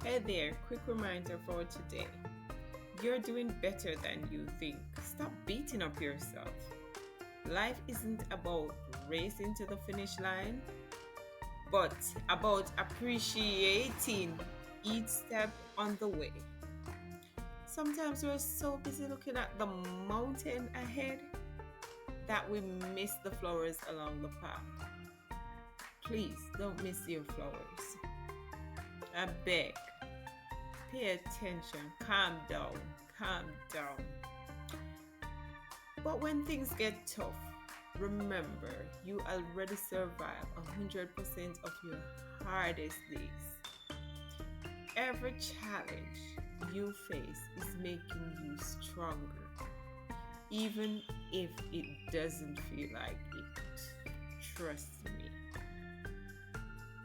Hey there, quick reminder for today. You're doing better than you think. Stop beating up yourself. Life isn't about racing to the finish line, but about appreciating each step on the way. Sometimes we're so busy looking at the mountain ahead that we miss the flowers along the path. Please don't miss your flowers. I beg. Pay attention, calm down, calm down. But when things get tough, remember you already survived 100% of your hardest days. Every challenge you face is making you stronger, even if it doesn't feel like it. Trust me.